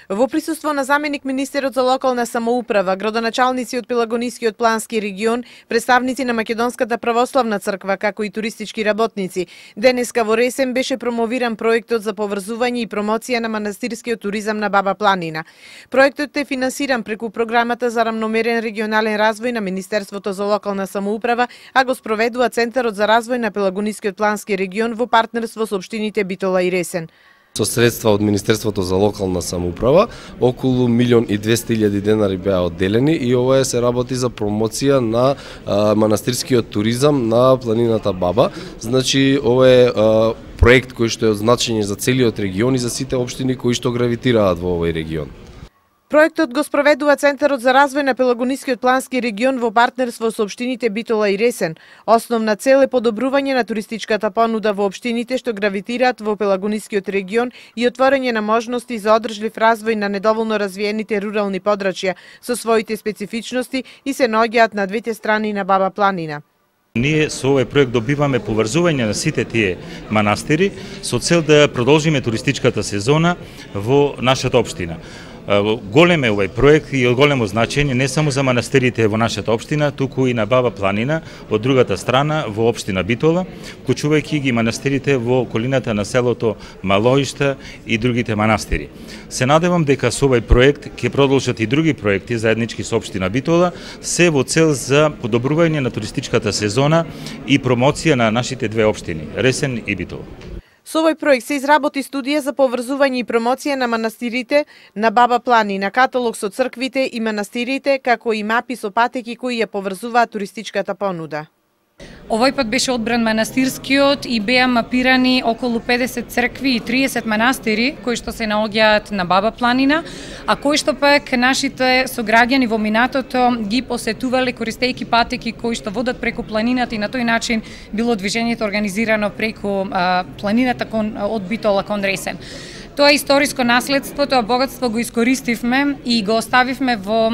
Во присуство на заменик министерот за локална самоуправа, градоначалници од Пелагонискиот плански регион, представници на Македонската православна црква, како и туристички работници, денеска во Ресен беше промовиран проектот за поврзување и промоција на манастирскиот туризам на Баба Планина. Проектот е финансиран преку програмата за рамномерен регионален развој на Министерството за локална самоуправа, а го спроведува Центарот за развој на Пелагонискиот плански регион во партнерство со општините Битола и Ресен. Со средства од Министерството за локална самоуправа, околу 1.200.000 денари беа одделени и ова се работи за промоција на манастирскиот туризам на планината Баба. Значи, ова е проект кој што е од значење за целиот регион и за сите општини кои што гравитираат во овој регион. Проектот го спроведува Центарот за развој на Пелагонискиот плански регион во партнерство со општините Битола и Ресен. Основна цел е подобрување на туристичката понуда во општините што гравитираат во Пелагонискиот регион и отворање на можности за одржлив развој на недоволно развиените рурални подрачја со своите специфичности и се наоѓаат на двете страни на Баба Планина. Ние со овој проект добиваме поврзување на сите тие манастири со цел да продолжиме туристичката сезона во нашата општина. Голем е овој проект и од големо значење не само за манастирите во нашата општина, туку и на Баба Планина, од другата страна во општина Битола, вклучувајќи ги манастирите во околината на селото Малоишта и другите манастири. Се надевам дека со овој проект ќе продолжат и други проекти заеднички со општина Битола, се во цел за подобрување на туристичката сезона и промоција на нашите две општини, Ресен и Битола. Со овој проект се изработи студија за поврзување и промоција на манастирите на Баба Планина, каталог со црквите и манастирите, како и мапи со патеки кои ја поврзуваат туристичката понуда. Овој пат беше одбран манастирскиот и беа мапирани околу 50 цркви и 30 манастири кои што се наоѓаат на Баба Планина, а кои што пак нашите сограѓани во минатото ги посетувале користејќи патеки кои што водат преку планината и на тој начин било движењето организирано преку планината од Битола кон Ресен. Тоа историско наследство, тоа богатство го искористивме и го оставивме во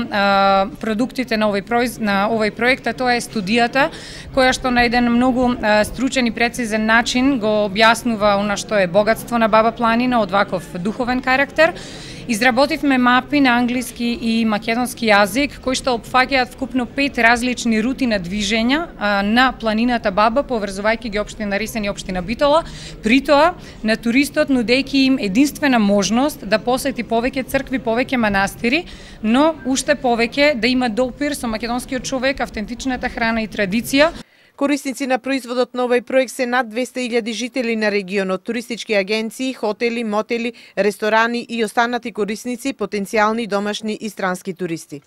продуктите на овој проект, а тоа е студијата која што на еден многу стручен и прецизен начин го објаснува она што е богатство на Баба Планина од ваков духовен карактер. Изработивме мапи на англиски и македонски јазик кои што опфаќаат вкупно 5 различни рути на движење на планината Баба, поврзувајќи ги општина Ресен и општина Битола, при тоа на туристот нудејќи им единствена можност да посети повеќе цркви, повеќе манастири, но уште повеќе да има допир со македонскиот човек, автентичната храна и традиција. Корисници на производот на овој проект се над 200.000 жители на регионот, туристички агенции, хотели, мотели, ресторани и останати корисници, потенцијални домашни и странски туристи.